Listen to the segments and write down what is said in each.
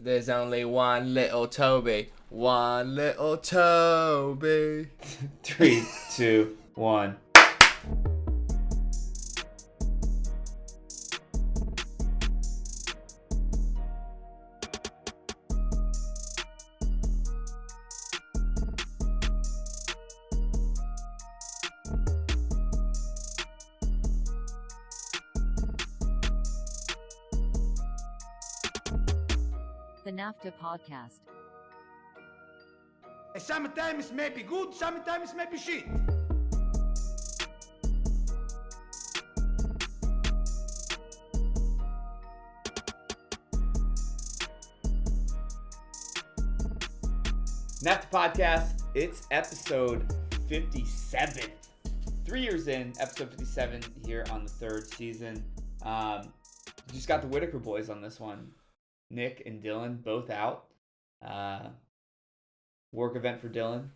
There's only one little Toby. One little Toby. 3, 2, 1. The NAFTA podcast. Sometimes may be good, sometimes may be shit. NAFTA podcast, it's episode 57. 3 years in, episode 57 here on the third season. Just got the Whitaker boys on this one. Nick and Dylan both out. Work event for Dylan.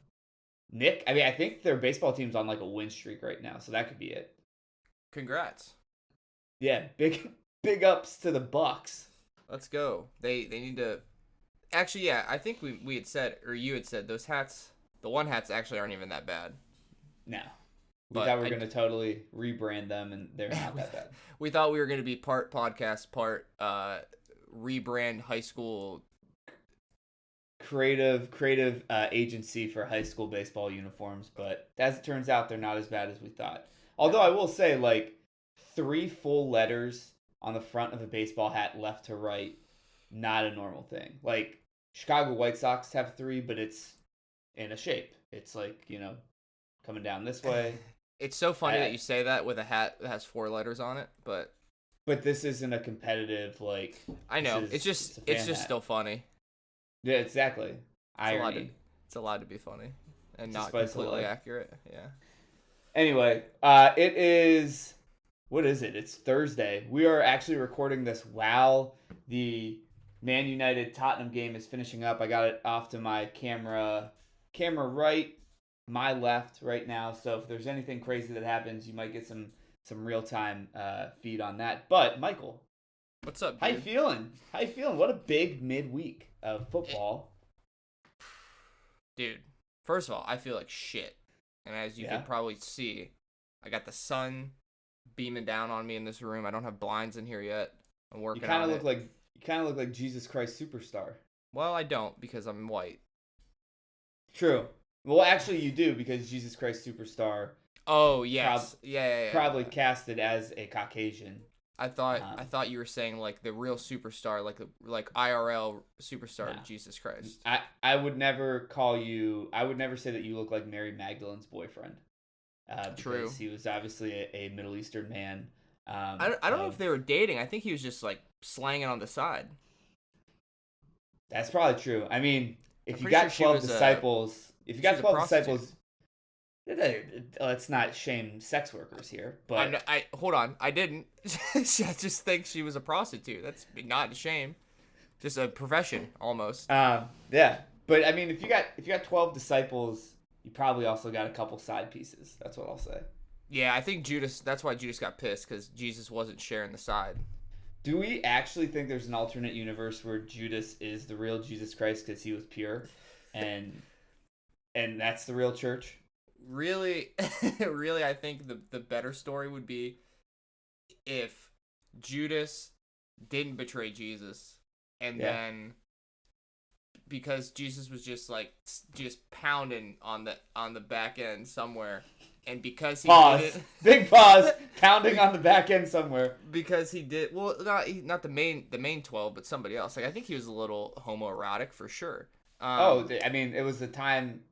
Nick, I think their baseball team's on like a win streak right now, so that could be it. Congrats. Yeah, big ups to the Bucks. Let's go. They need to. Actually, yeah, I think we had said, or you had said, those hats, the one hats actually aren't even that bad. No. We But thought we were going to totally rebrand them, and they're not that bad. We thought we were going to be part podcast, part rebrand high school. Creative agency for high school baseball uniforms, but as it turns out, they're not as bad as we thought. Although I will say, like, 3 full letters on the front of a baseball hat left to right, not a normal thing. Like, Chicago White Sox have 3, but it's in a shape. It's like, coming down this way. It's so funny that you say that with a hat that has 4 letters on it, but this isn't a competitive, like... I know. It's just still funny. Yeah, exactly. Irony. It's allowed to be funny and It's not spice of completely life. accurate. Yeah. Anyway, it is... What is it? It's Thursday. We are actually recording this while the Man United Tottenham game is finishing up. I got it off to my camera right, my left right now. So if there's anything crazy that happens, you might get some real-time feed on that. But, Michael. What's up, dude? How you feeling? What a big midweek of football. Dude, first of all, I feel like shit. And as you can probably see, I got the sun beaming down on me in this room. I don't have blinds in here yet. I'm working on it. You kind of look like Jesus Christ Superstar. Well, I don't because I'm white. True. Well, actually, you do because Jesus Christ Superstar. Oh yes, yeah. Probably casted as a Caucasian. I thought you were saying like the real superstar, like IRL superstar No. of Jesus Christ. I would never call you. I would never say that you look like Mary Magdalene's boyfriend. True. Because he was obviously a Middle Eastern man. I don't know if they were dating. I think he was just like slanging on the side. That's probably true. I mean, if I'm you pretty got sure 12 disciples, let's not shame sex workers here. But Hold on, I didn't. I just think she was a prostitute. That's not a shame. Just a profession almost. yeah. But I mean, if you got 12 disciples, you probably also got a couple side pieces. That's what I'll say. Yeah, I think Judas. That's why Judas got pissed because Jesus wasn't sharing the side. Do we actually think there's an alternate universe where Judas is the real Jesus Christ because he was pure, and that's the real church? Really, I think the better story would be if Judas didn't betray Jesus, and then because Jesus was just pounding on the back end somewhere, and because he did it, big pause, pounding on the back end somewhere because he did not the main 12, but somebody else. Like I think he was a little homoerotic for sure. I mean, it was the time.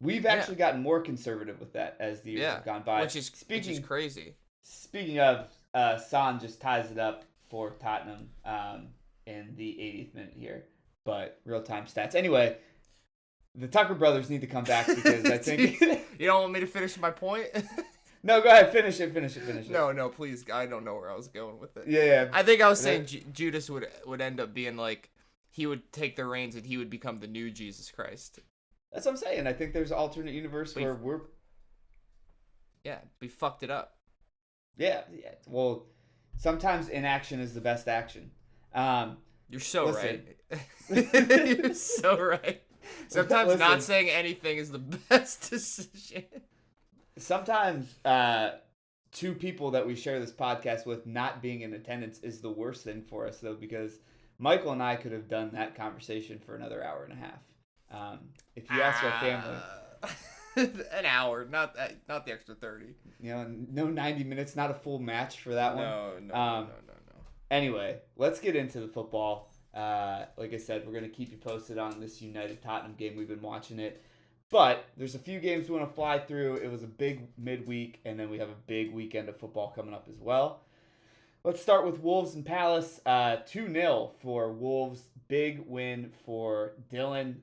We've actually gotten more conservative with that as the years have gone by. Which is crazy. Speaking of, Son just ties it up for Tottenham in the 80th minute here. But real-time stats. Anyway, the Tucker brothers need to come back because I think... You don't want me to finish my point? No, go ahead. Finish it. No, please. I don't know where I was going with it. Yeah. I think I was saying Judas would end up being like... He would take the reins and he would become the new Jesus Christ. That's what I'm saying. I think there's an alternate universe where we're... Yeah, we fucked it up. Yeah. Well, sometimes inaction is the best action. You're so Listen. right. You're so right. Sometimes Listen. not saying anything is the best decision. Sometimes two people that we share this podcast with not being in attendance is the worst thing for us, though, because Michael and I could have done that conversation for another hour and a half. If you ask our family, an hour, not the extra 30. no 90 minutes, not a full match for that one. No. Anyway, let's get into the football. Like I said, we're going to keep you posted on this United Tottenham game. We've been watching it. But there's a few games we want to fly through. It was a big midweek, and then we have a big weekend of football coming up as well. Let's start with Wolves and Palace. 2-0 for Wolves. Big win for Dylan.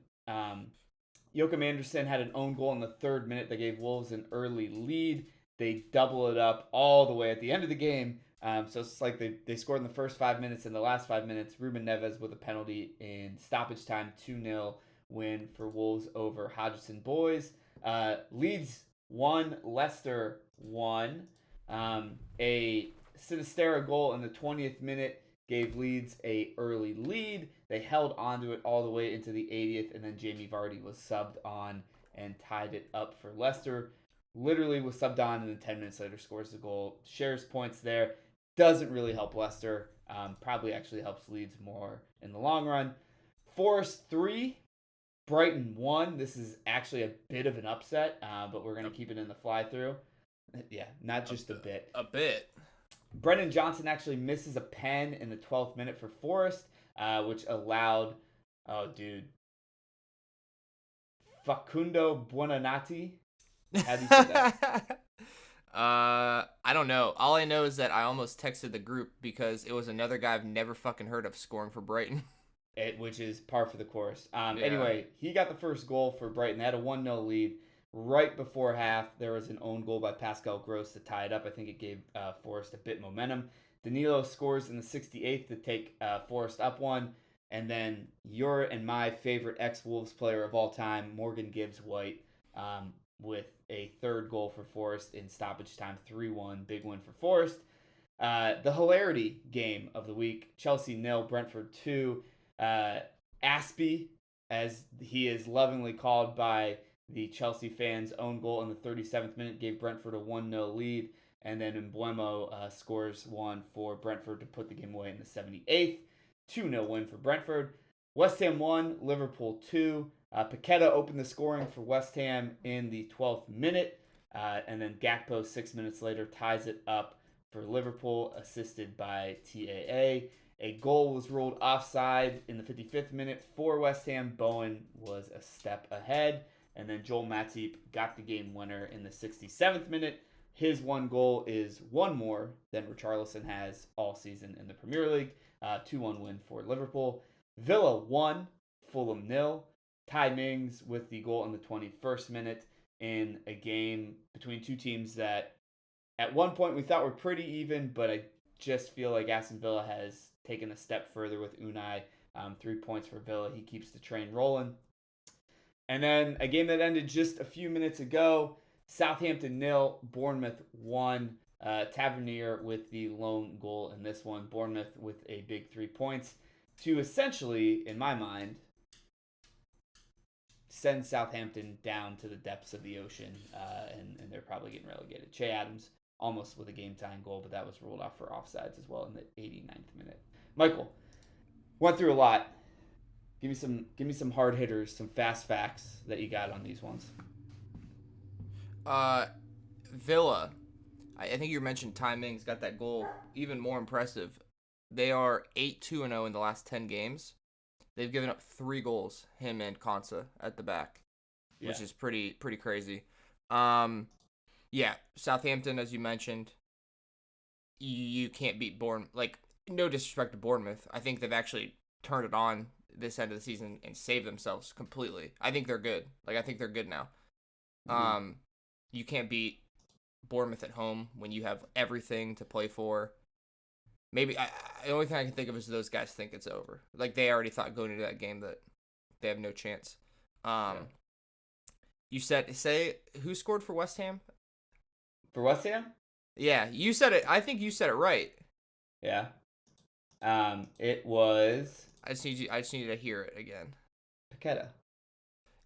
Joachim Andersen had an own goal in the 3rd minute that gave Wolves an early lead. They double it up all the way at the end of the game. So it's like they scored in the first 5 minutes. In the last 5 minutes, Ruben Neves with a penalty in stoppage time. 2-0 win for Wolves over Hodgson Boys. Leeds 1, Leicester 1. A Sinistera goal in the 20th minute gave Leeds a early lead. They held onto it all the way into the 80th, and then Jamie Vardy was subbed on and tied it up for Leicester. Literally was subbed on, and then 10 minutes later scores the goal. Shares points there. Doesn't really help Leicester. Probably actually helps Leeds more in the long run. Forest 3, Brighton 1. This is actually a bit of an upset, but we're going to keep it in the fly-through. Yeah, not just a bit. A bit. Brennan Johnson actually misses a pen in the 12th minute for Forest, which allowed, Facundo Buonanati. How do you say that? I don't know. All I know is that I almost texted the group because it was another guy I've never fucking heard of scoring for Brighton. Which is par for the course. Yeah. Anyway, he got the first goal for Brighton. They had a 1-0 lead. Right before half, there was an own goal by Pascal Gross to tie it up. I think it gave Forest a bit momentum. Danilo scores in the 68th to take Forest up 1. And then your and my favorite ex-Wolves player of all time, Morgan Gibbs-White, with a 3rd goal for Forest in stoppage time, 3-1. Big win for Forest. The hilarity game of the week, Chelsea 0, Brentford 2. Aspie, as he is lovingly called by the Chelsea fans, own goal in the 37th minute gave Brentford a 1-0 lead. And then Mbeumo scores one for Brentford to put the game away in the 78th. 2-0 win for Brentford. West Ham 1, Liverpool 2. Paqueta opened the scoring for West Ham in the 12th minute. And then Gakpo 6 minutes later ties it up for Liverpool, assisted by TAA. A goal was ruled offside in the 55th minute for West Ham. Bowen was a step ahead. And then Joel Matip got the game winner in the 67th minute. His one goal is one more than Richarlison has all season in the Premier League. 2-1 win for Liverpool. Villa 1, Fulham 0. Ty Mings with the goal in the 21st minute in a game between two teams that at one point we thought were pretty even, but I just feel like Aston Villa has taken a step further with Unai. 3 points for Villa. He keeps the train rolling. And then a game that ended just a few minutes ago, Southampton 0, Bournemouth 1. Tavernier with the lone goal in this one. Bournemouth with a big 3 points to essentially, in my mind, send Southampton down to the depths of the ocean, and they're probably getting relegated. Che Adams almost with a game-tying goal, but that was ruled off for offsides as well in the 89th minute. Michael, went through a lot. Give me some hard hitters, some fast facts that you got on these ones. Villa. I think you mentioned Ty Mings got that goal. Even more impressive. They are 8-2-0 in the last 10 games. They've given up 3 goals, him and Konsa at the back, which is pretty crazy. Yeah, Southampton, as you mentioned, you can't beat Bournemouth. Like, no disrespect to Bournemouth. I think they've actually turned it on this end of the season and saved themselves completely. I think they're good. Like, I think they're good now. Mm-hmm. You can't beat Bournemouth at home when you have everything to play for. Maybe the only thing I can think of is those guys think it's over. Like, they already thought going into that game that they have no chance. You say who scored for West Ham? For West Ham? Yeah, you said it. I think you said it right. Yeah. It was I just need you to hear it again. Paqueta.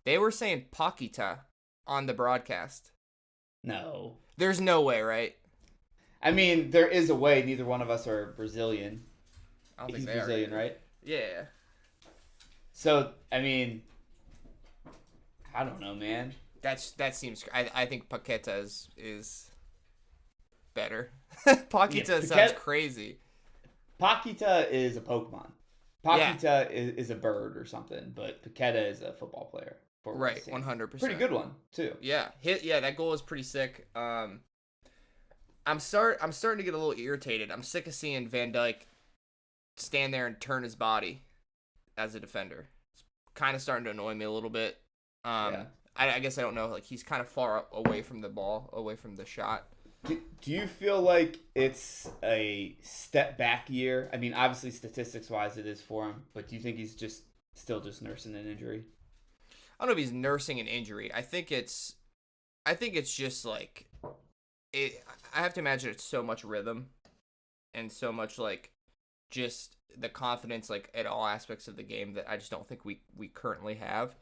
They were saying Paquita on the broadcast. No. There's no way, right? I mean, there is a way. Neither one of us are Brazilian. I don't He's think they Brazilian, are. right? Yeah. So, I mean, I don't know, man. That seems. I think Paqueta is better. Paquita sounds crazy. Paquita is a Pokemon. Paquita is a bird or something, but Paqueta is a football player. Right, 100%. Pretty good one too. Yeah, that goal is pretty sick. I'm starting to get a little irritated. I'm sick of seeing Van Dijk stand there and turn his body as a defender. It's kind of starting to annoy me a little bit. I guess I don't know. Like, he's kind of far away from the ball, away from the shot. Do you feel like it's a step back year? I mean, obviously statistics wise it is for him, but do you think he's still nursing an injury? I don't know if he's nursing an injury. I think it's just like it. I have to imagine it's so much rhythm and so much like just the confidence like at all aspects of the game that I just don't think we currently have.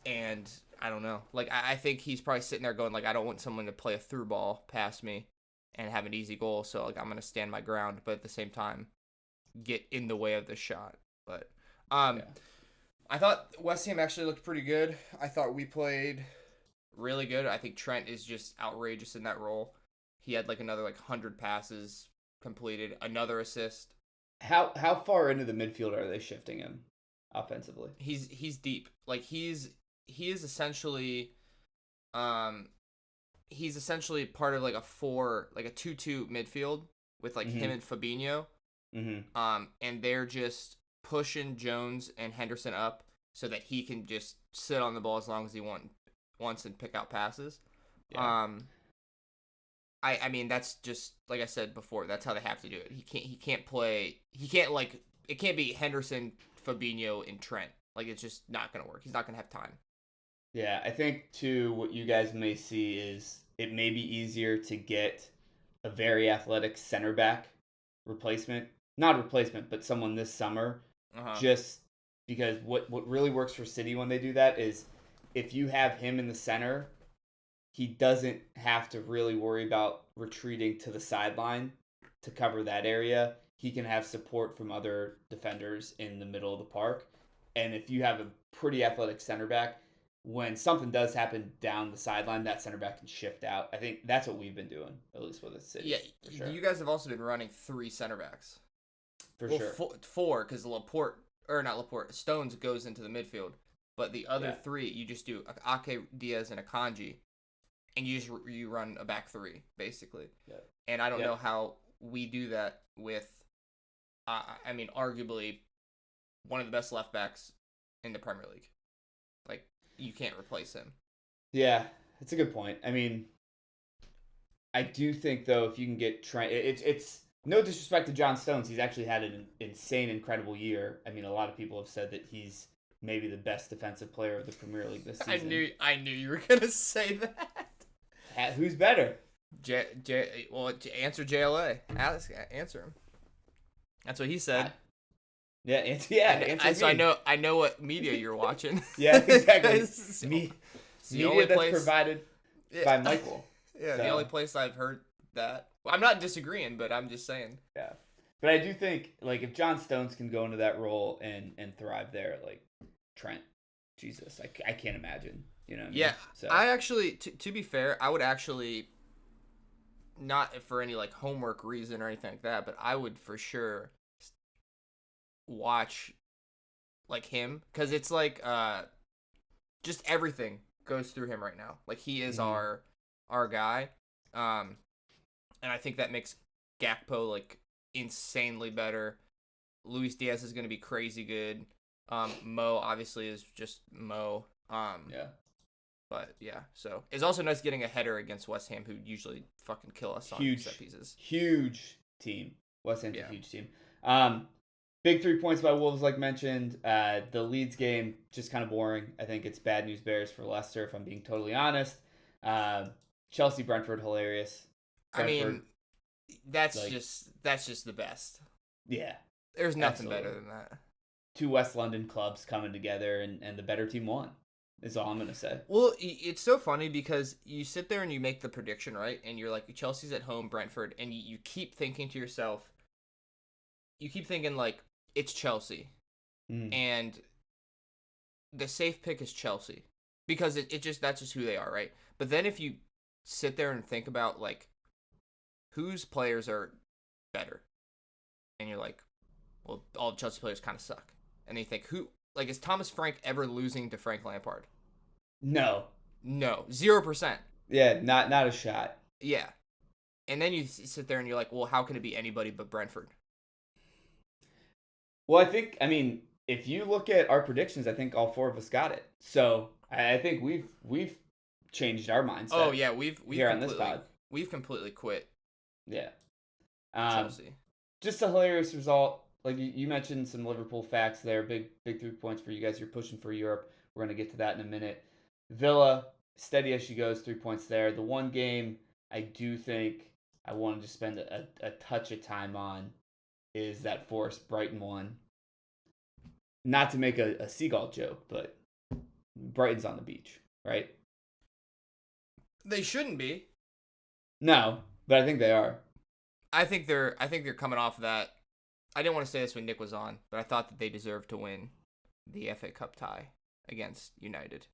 And I don't know. Like, I think he's probably sitting there going, like, I don't want someone to play a through ball past me and have an easy goal. So, like, I'm going to stand my ground, but at the same time, get in the way of the shot. But I thought West Ham actually looked pretty good. I thought we played really good. I think Trent is just outrageous in that role. He had, like, another, 100 passes completed, another assist. How far into the midfield are they shifting him offensively? He's deep. Like, he is essentially he's essentially part of like a 2-2 midfield with like him and Fabinho. Mm-hmm. And they're just pushing Jones and Henderson up so that he can just sit on the ball as long as he wants and pick out passes. Yeah. I mean, that's just like I said before, that's how they have to do it. He can't like it can't be Henderson, Fabinho, and Trent. Like, it's just not gonna work. He's not gonna have time. Yeah, I think, too, what you guys may see is it may be easier to get a very athletic center back replacement. Not a replacement, but someone this summer. Just because what really works for City when they do that is if you have him in the center, he doesn't have to really worry about retreating to the sideline to cover that area. He can have support from other defenders in the middle of the park. And if you have a pretty athletic center back, when something does happen down the sideline, that center back can shift out. I think that's what we've been doing, at least with the City. Yeah, for sure. You guys have also been running 3 center backs. For sure. 4, because Stones goes into the midfield. But the other 3, you just do Ake, Diaz, and Akanji. And you run a back 3, basically. Yeah. And I don't know how we do that with, I mean, arguably one of the best left backs in the Premier League. Like, you can't replace him. Yeah, that's a good point. I mean, I do think, though, if you can get Trent, it's no disrespect to John Stones. He's actually had an insane, incredible year. I mean, a lot of people have said that he's maybe the best defensive player of the Premier League this season. I knew you were gonna say that. Who's better? Answer JLA. Alex, answer him. That's what he said. Answer so I know what media you're watching. Yeah, exactly. Media that's provided by Michael. Yeah, so. The only place I've heard that. Well, I'm not disagreeing, but I'm just saying. Yeah, but I do think like if John Stones can go into that role and thrive there, like Trent, Jesus, I can't imagine. You know what I mean? Yeah, so. I actually, to be fair, I would actually, not for any like homework reason or anything like that, but I would for sure watch like him because it's like just everything goes through him right now. Like he is our guy, and I think that makes Gakpo like insanely better. Luis Diaz is going to be crazy good. Mo obviously is just Mo. Yeah. But yeah, so it's also nice getting a header against West Ham, who usually fucking kill us on set pieces. Huge team. West Ham's a huge team. Big 3 points by Wolves, like mentioned. The Leeds game, just kind of boring. I think it's bad news bears for Leicester, if I'm being totally honest. Chelsea, Brentford, hilarious. Brentford, I mean, that's just the best. Yeah. There's nothing Absolutely. better than that. 2 West London clubs coming together, and the better team won. Is all I'm gonna say. Well, it's so funny because you sit there and you make the prediction, right? And you're like, Chelsea's at home, Brentford, and you keep thinking to yourself, you keep thinking like it's Chelsea, and the safe pick is Chelsea because that's just who they are, right? But then if you sit there and think about like whose players are better, and you're like, well, all Chelsea players kind of suck, and then you think is Thomas Frank ever losing to Frank Lampard? No. No, 0%. Yeah, not a shot. Yeah. And then you sit there and you're like, well, how can it be anybody but Brentford? Well, I mean, if you look at our predictions, I think all 4 of us got it. So I think we've changed our mindset. Oh yeah, we've here on this pod. We've completely quit. Yeah. Chelsea. Just a hilarious result. Like you mentioned some Liverpool facts there. Big 3 points for you guys. You're pushing for Europe. We're gonna get to that in a minute. Villa, steady as she goes, 3 points there. The one game I do think I wanted to spend a touch of time on is that Forest Brighton one. Not to make a seagull joke, but Brighton's on the beach, right? They shouldn't be. No, but I think they are. I think they're coming off of that. I didn't want to say this when Nick was on, but I thought that they deserved to win the FA Cup tie against United.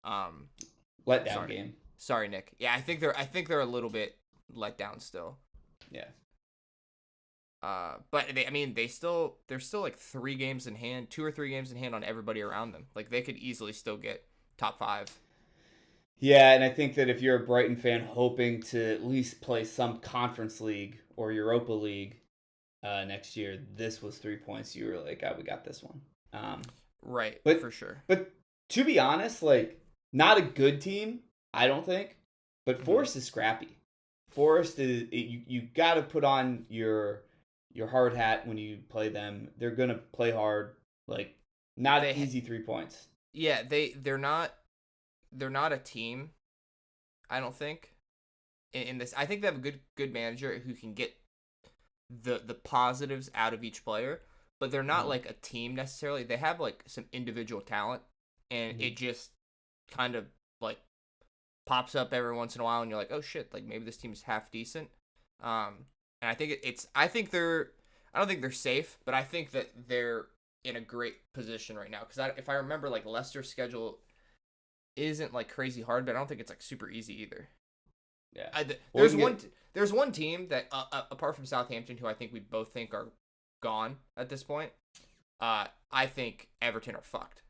Letdown game. Sorry, Nick. Yeah, I think they're a little bit let down still. Yeah. But they're still like 3 games in hand, 2 or 3 games in hand on everybody around them. Like they could easily still get top 5. Yeah, and I think that if you're a Brighton fan hoping to at least play some Conference League or Europa League next year, this was 3 points. You were like, we got this one. Right, but for sure. But to be honest, like not a good team, I don't think. But Forest is scrappy. Forest is you got to put on your hard hat when you play them. They're gonna play hard. Like not easy 3 points. Yeah, they're not a team. I don't think. In this, I think they have a good manager who can get the positives out of each player, but they're not like a team necessarily. They have like some individual talent, and it just kind of like pops up every once in a while, and you're like, oh shit, like maybe this team's half decent. And I think I don't think they're safe, but I think that they're in a great position right now because if I remember, like Leicester's schedule isn't like crazy hard, but I don't think it's like super easy either. Yeah. There's one team that apart from Southampton, who I think we both think are gone at this point. I think Everton are fucked.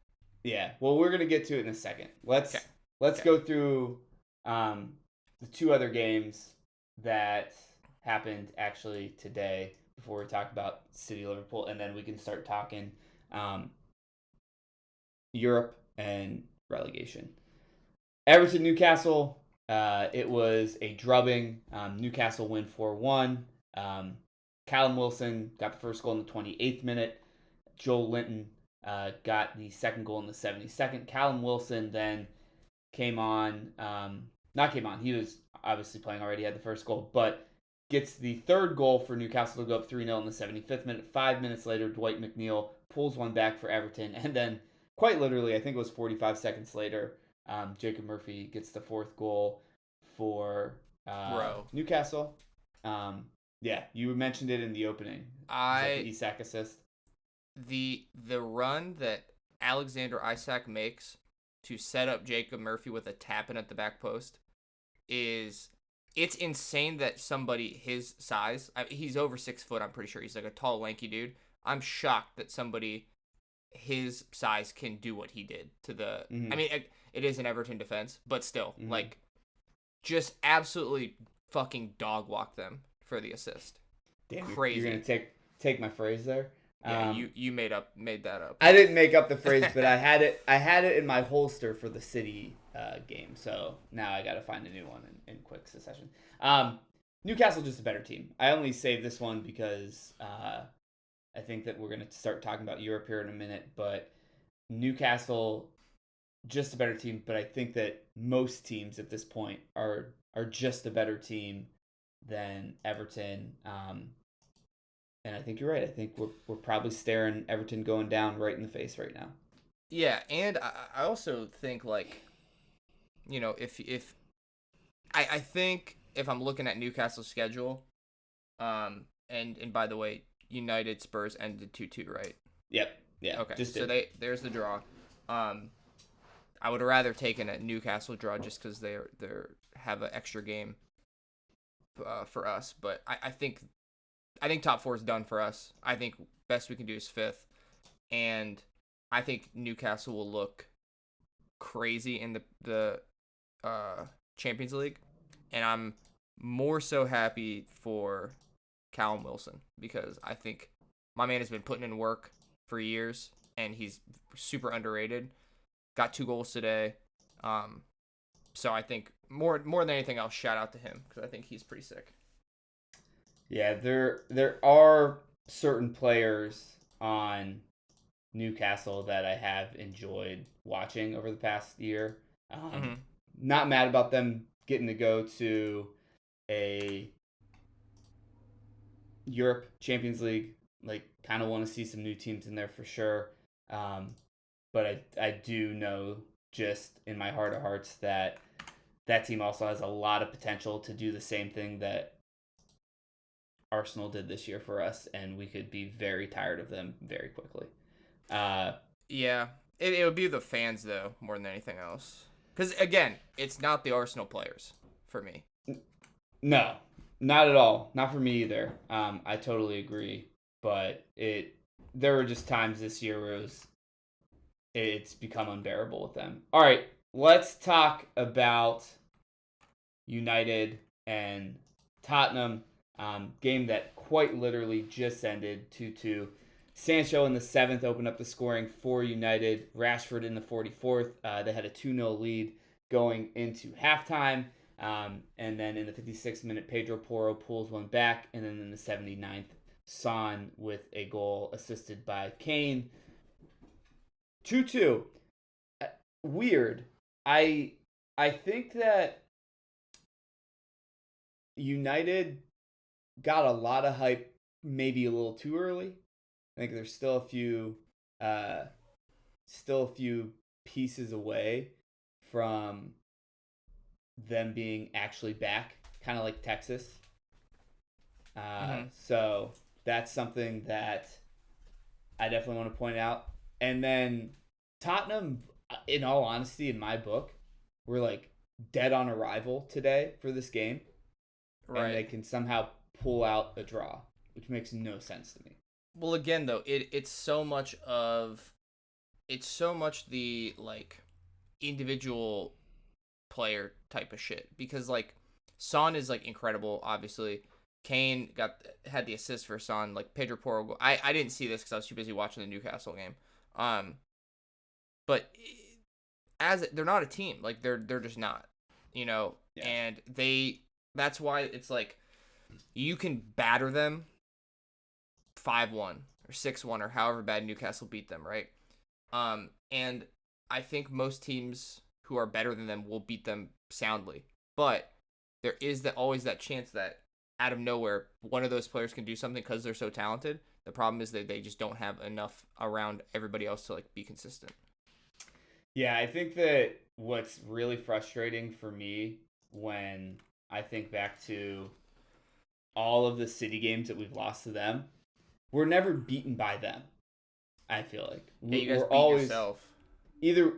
Yeah. Well, we're gonna get to it in a second. Let's go through the 2 other games that happened actually today before we talk about City Liverpool, and then we can start talking Europe and relegation. Everton Newcastle. It was a drubbing. Newcastle win 4-1. Callum Wilson got the first goal in the 28th minute. Joel Linton got the second goal in the 72nd. Callum Wilson then came on. Not came on. He was obviously playing already. Had the first goal, but gets the third goal for Newcastle to go up 3-0 in the 75th minute. 5 minutes later, Dwight McNeil pulls one back for Everton. And then, quite literally, I think it was 45 seconds later, Jacob Murphy gets the 4th goal for Newcastle. Yeah, you mentioned it in the opening. The Isak assist. The run that Alexander Isak makes to set up Jacob Murphy with a tap-in at the back post it's insane that somebody his size, he's over 6 foot, I'm pretty sure. He's like a tall, lanky dude. I'm shocked that somebody his size can do what he did to the... I mean, it is an Everton defense, but still, like, just absolutely fucking dog walk them for the assist. Damn, crazy. You're gonna take my phrase there. Yeah, you made that up. I didn't make up the phrase, but I had it in my holster for the City game. So now I got to find a new one in quick succession. Newcastle just a better team. I only saved this one because I think that we're going to start talking about Europe here in a minute. But Newcastle just a better team. But I think that most teams at this point are just a better team than Everton. And I think you're right. I think we're probably staring Everton going down right in the face right now. Yeah, and I also think like, if I think if I'm looking at Newcastle's schedule, and by the way, United Spurs ended 2-2, right? Yep. Yeah. Okay. So there's the draw. I would have rather taken a Newcastle draw just because they have an extra game for us. But I think top four is done for us. I think best we can do is fifth, and I think Newcastle will look crazy in the Champions League, and I'm more so happy for Callum Wilson because I think my man has been putting in work for years, and he's super underrated. Got 2 goals today. So I think more than anything else, shout out to him because I think he's pretty sick. Yeah, there are certain players on Newcastle that I have enjoyed watching over the past year. Not mad about them getting to go to a Europe Champions League. Like, kind of want to see some new teams in there for sure. But I do know just in my heart of hearts that team also has a lot of potential to do the same thing that Arsenal did this year for us, and we could be very tired of them very quickly. Yeah, it would be the fans though more than anything else. Because again, it's not the Arsenal players for me. No, not at all. Not for me either. I totally agree. But there were just times this year where it's become unbearable with them. All right, let's talk about United and Tottenham. Game that quite literally just ended 2-2. Sancho in the 7th opened up the scoring for United. Rashford in the 44th. They had a 2-0 lead going into halftime. And then in the 56th minute, Pedro Porro pulls one back. And then in the 79th, Son with a goal assisted by Kane. 2-2. Weird. I think that United got a lot of hype maybe a little too early. I think there's still a few pieces away from them being actually back, kind of like Texas. So that's something that I definitely want to point out. And then Tottenham, in all honesty, in my book, were like dead on arrival today for this game. Right. And they can somehow pull out a draw, which makes no sense to me. Well, again, though, it's so much the like individual player type of shit because like Son is like incredible, obviously. Kane had the assist for Son, like Pedro Porro. I didn't see this because I was too busy watching the Newcastle game. But they're not a team, like they're just not, yeah. And that's why it's like you can batter them 5-1 or 6-1 or however bad Newcastle beat them, right? And I think most teams who are better than them will beat them soundly, but there is always that chance that out of nowhere one of those players can do something because they're so talented. The problem is that they just don't have enough around everybody else to like be consistent. Yeah, I think that what's really frustrating for me when I think back to all of the City games that we've lost to them, we're never beaten by them. I feel like you guys beat always yourself. Either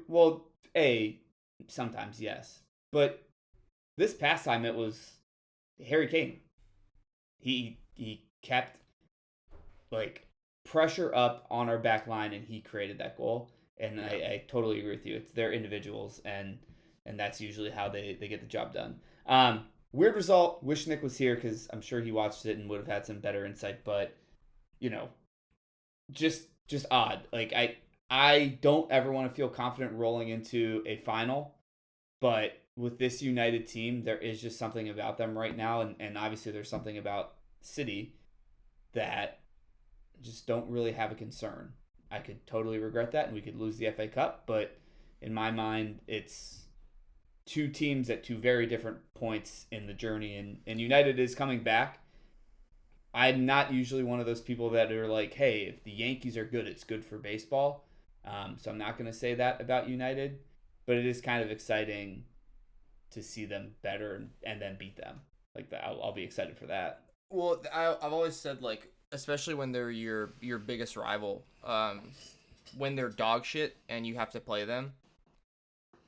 sometimes yes, but this past time it was Harry Kane. He kept like pressure up on our back line and he created that goal. And yeah. I totally agree with you. It's their individuals and that's usually how they get the job done. Weird result. Wish Nick was here because I'm sure he watched it and would have had some better insight. But just odd. Like I don't ever want to feel confident rolling into a final, but with this United team, there is just something about them right now, and obviously there's something about City that just don't really have a concern. I could totally regret that, and we could lose the FA Cup, but in my mind, it's two teams at two very different points in the journey, and United is coming back, I'm not usually one of those people that are like, hey, if the Yankees are good, it's good for baseball. So I'm not going to say that about United, but it is kind of exciting to see them better and then beat them. Like that, I'll be excited for that. Well, I've always said, like, especially when they're your biggest rival, when they're dog shit and you have to play them,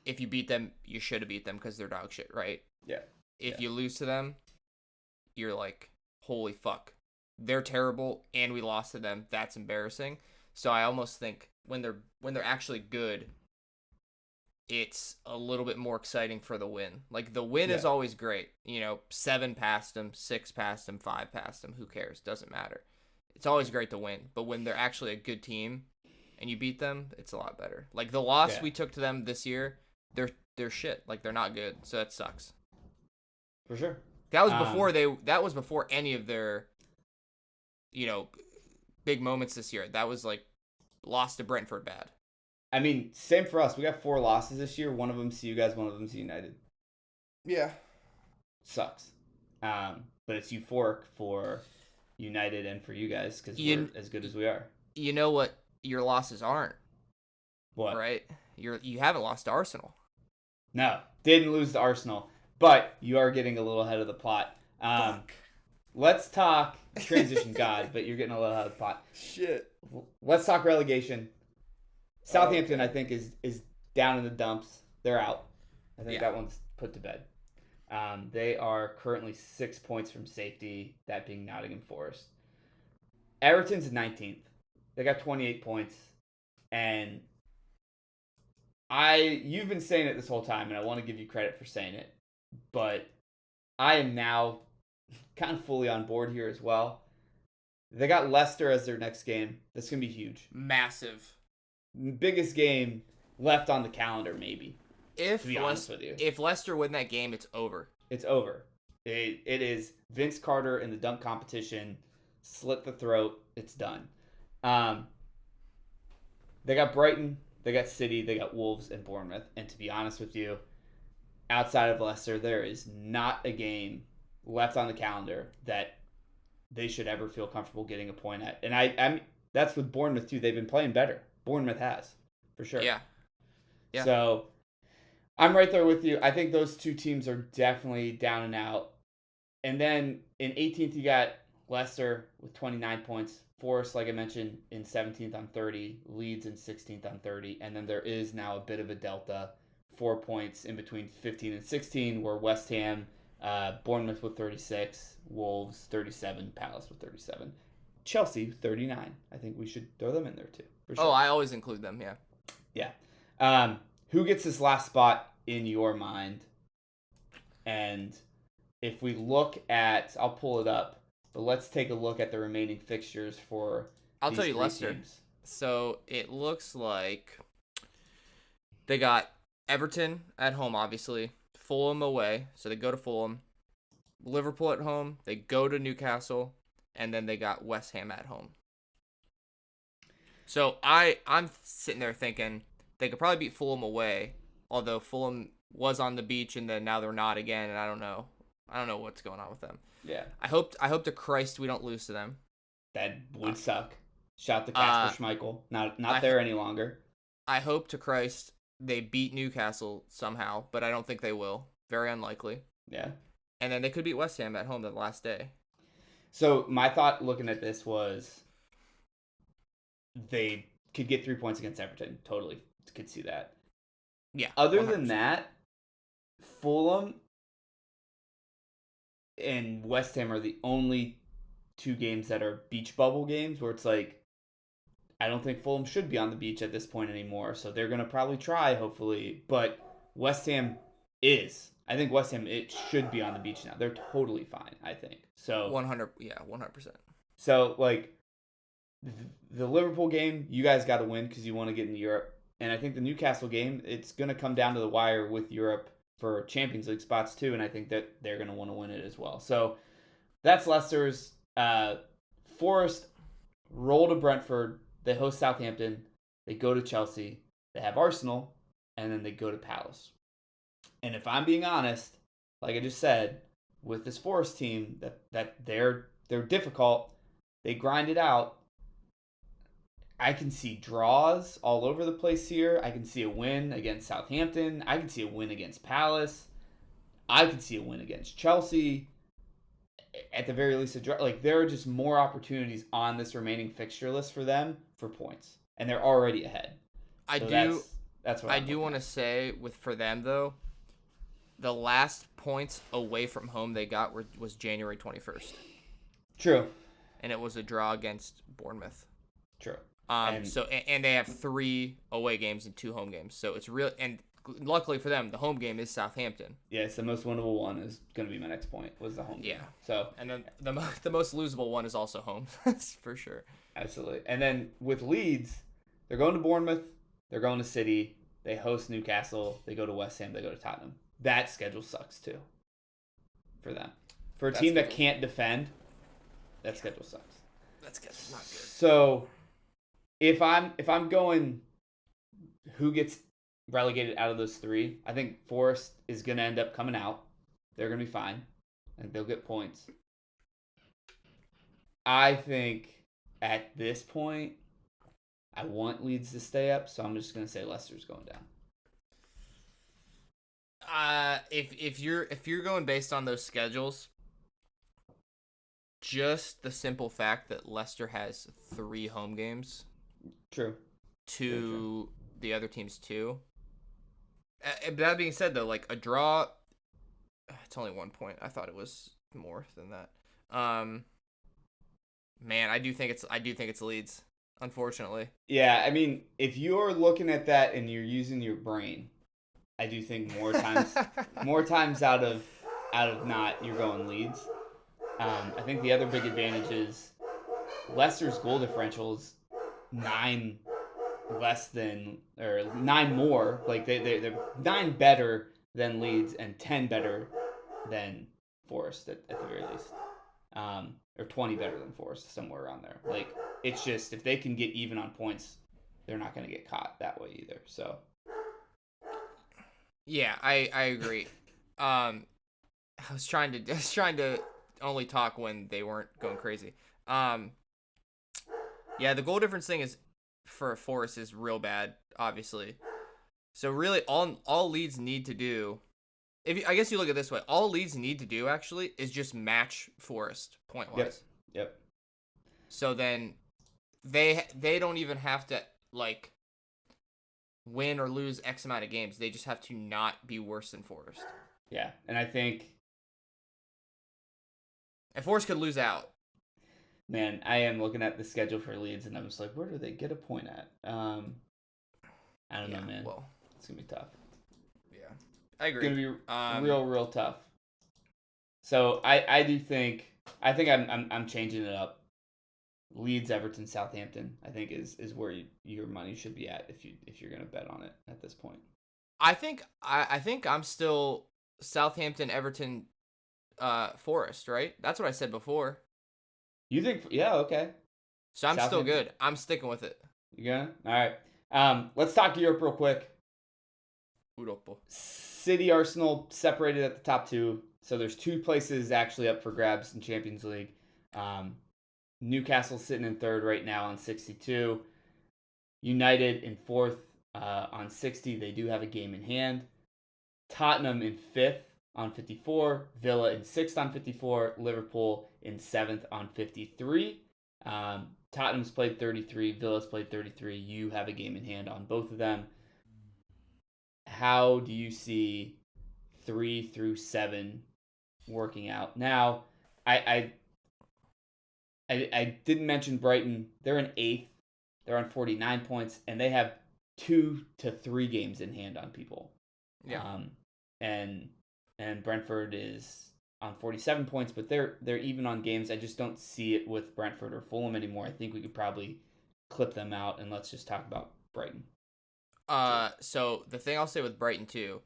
if you beat them, you should have beat them because they're dog shit, right? Yeah. If you lose to them, you're like, holy fuck, they're terrible and we lost to them. That's embarrassing. So I almost think when they're actually good, it's a little bit more exciting for the win. Like, the win is always great. 7 past them, 6 past them, 5 past them. Who cares? Doesn't matter. It's always great to win. But when they're actually a good team and you beat them, it's a lot better. Like, the loss we took to them this year, they're shit. Like, they're not good. So that sucks. For sure. That was before that was before any of their, big moments this year. That was like lost to Brentford bad. I mean, same for us. We got 4 losses this year. One of them to you guys, one of them to United. Yeah. Sucks. But it's euphoric for United and for you guys because we're as good as we are. You know what your losses aren't? What? Right? You haven't lost to Arsenal. No, didn't lose to Arsenal. But you are getting a little ahead of the plot. Let's talk transition god, but you're getting a little ahead of the plot. Shit. Let's talk relegation. Southampton, I think, is down in the dumps. They're out. I think that one's put to bed. They are currently 6 points from safety, that being Nottingham Forest. Everton's 19th. They got 28 points. And you've been saying it this whole time, and I want to give you credit for saying it. But I am now kind of fully on board here as well. They got Leicester as their next game. That's going to be huge. Massive. Biggest game left on the calendar, maybe. To be honest with you. If Leicester win that game, it's over. It's over. It is Vince Carter in the dunk competition. Slit the throat. It's done. They got Brighton. They got City. They got Wolves and Bournemouth. And to be honest with you, outside of Leicester, there is not a game left on the calendar that they should ever feel comfortable getting a point at. And I'm that's with Bournemouth too. They've been playing better. Bournemouth has, for sure. Yeah. So I'm right there with you. I think those two teams are definitely down and out. And then in 18th, you got Leicester with 29 points. Forest, like I mentioned, in 17th on 30. Leeds in 16th on 30. And then there is now a bit of a delta. 4 points in between 15 and 16, where West Ham, Bournemouth with 36, Wolves 37, Palace with 37. Chelsea 39. I think we should throw them in there too. For sure. Oh, I always include them, yeah. Yeah. Who gets this last spot in your mind? And if we look at, I'll pull it up, but let's take a look at the remaining fixtures for I'll these tell you three Leicester. teams. So it looks like they got Everton at home, obviously. Fulham away, so they go to Fulham. Liverpool at home, they go to Newcastle, and then they got West Ham at home. So I'm sitting there thinking they could probably beat Fulham away, although Fulham was on the beach and then now they're not again, and I don't know what's going on with them. Yeah. I hope to Christ we don't lose to them. That would suck. Shout to Kasper Schmeichel. Not there any longer. I hope to Christ they beat Newcastle somehow, but I don't think they will. Very unlikely. Yeah. And then they could beat West Ham at home the last day. So my thought looking at this was they could get 3 points against Everton. Totally could see that. Yeah. Other 100%. than that, Fulham and West Ham are the only two games that are beach bubble games where it's like, I don't think Fulham should be on the beach at this point anymore. So they're going to probably try, hopefully. But West Ham is. I think West Ham, it should be on the beach now. They're totally fine, I think. So 100%. So, like, the Liverpool game, you guys got to win because you want to get into Europe. And I think the Newcastle game, it's going to come down to the wire with Europe for Champions League spots too, and I think that they're going to want to win it as well. So that's Leicester's. Forest roll to Brentford. They host Southampton. They go to Chelsea. They have Arsenal, and then they go to Palace. And if I'm being honest, like I just said, with this Forest team, that they're they're difficult. They grind it out. I can see draws all over the place here. I can see a win against Southampton. I can see a win against Palace. I can see a win against Chelsea. At the very least, a draw. Like, there are just more opportunities on this remaining fixture list for them for points, and they're already ahead. That's what I do want to say for them though, the last points away from home they got was January 21st. True. And it was a draw against Bournemouth. True. And they have 3 away games and 2 home games. So it's real, and luckily for them, the home game is Southampton. Yeah, it's the most winnable one is going to be my next point, was the home game. Yeah. So, and then the most losable one is also home, for sure. Absolutely. And then with Leeds, they're going to Bournemouth, they're going to City, they host Newcastle, they go to West Ham, they go to Tottenham. That schedule sucks too for them. For a team that can't defend, that schedule sucks. That schedule's not good. So, if I'm going who gets relegated out of those 3, I think Forest is going to end up coming out. They're going to be fine. And they'll get points. I think at this point, I want Leeds to stay up, so I'm just going to say Leicester's going down. If you're going based on those schedules, just the simple fact that Leicester has 3 home games. True. To the other team's 2. That being said, though, like a draw, it's only 1 point. I thought it was more than that. Man, I do think it's Leeds, unfortunately. Yeah, I mean, if you're looking at that and you're using your brain, I do think more times out of not, you're going Leeds. I think the other big advantage is Leicester's goal differential is 9 less than, or 9 more. Like they're 9 better than Leeds and 10 better than Forest at the very least. Or 20 better than Forest, somewhere around there. Like, it's just, if they can get even on points, they're not going to get caught that way either. So, yeah, I agree. I was trying to only talk when they weren't going crazy. Yeah, the goal difference thing is for Forest is real bad, obviously. So really, all Leeds need to do, I guess you look at it this way, all Leeds need to do actually is just match Forest point wise. Yep. So then they don't even have to like win or lose X amount of games. They just have to not be worse than Forest. Yeah, and I think, and Forest could lose out. Man, I am looking at the schedule for Leeds, and I'm just like, where do they get a point at? I don't know, man. Well, it's gonna be tough. Yeah, I agree. It's gonna be real tough. So I think I'm changing it up. Leeds, Everton, Southampton, I think is where your money should be at if you're gonna bet on it at this point. I think I'm still Southampton, Everton, Forest, right? That's what I said before. You think? Yeah, okay. So I'm still good. I'm sticking with it. You gonna? All right. Let's talk Europe real quick. Europa. City, Arsenal separated at the top 2, so there's 2 places actually up for grabs in Champions League. Newcastle sitting in 3rd right now on 62. United in 4th on 60. They do have a game in hand. Tottenham in 5th on 54. Villa in 6th on 54. Liverpool in 7th on 53. Tottenham's played 33. Villa's played 33. You have a game in hand on both of them. How do you see 3 through 7 working out? Now, I didn't mention Brighton. They're in 8th. They're on 49 points, and they have 2 to 3 games in hand on people. Yeah. And Brentford is on 47 points, but they're even on games. I just don't see it with Brentford or Fulham anymore. I think we could probably clip them out, and let's just talk about Brighton. So the thing I'll say with Brighton too,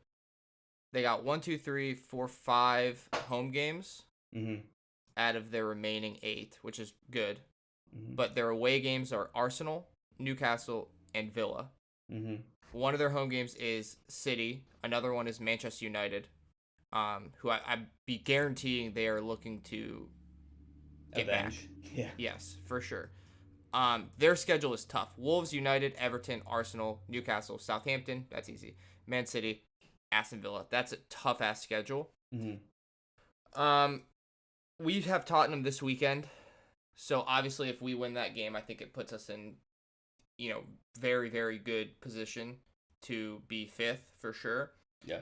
they got 1, 2, 3, 4, 5 home games out of their remaining 8, which is good. Mm-hmm. But their away games are Arsenal, Newcastle, and Villa. Mm-hmm. One of their home games is City. Another one is Manchester United, who I'd be guaranteeing they are looking to get Avenge. back. Yeah. Yes, for sure. Their schedule is tough. Wolves, United, Everton, Arsenal, Newcastle, Southampton. That's easy. Man City, Aston Villa. That's a tough ass schedule. Mm-hmm. We have Tottenham this weekend, so obviously if we win that game, I think it puts us in, very, very good position to be fifth for sure. Yeah.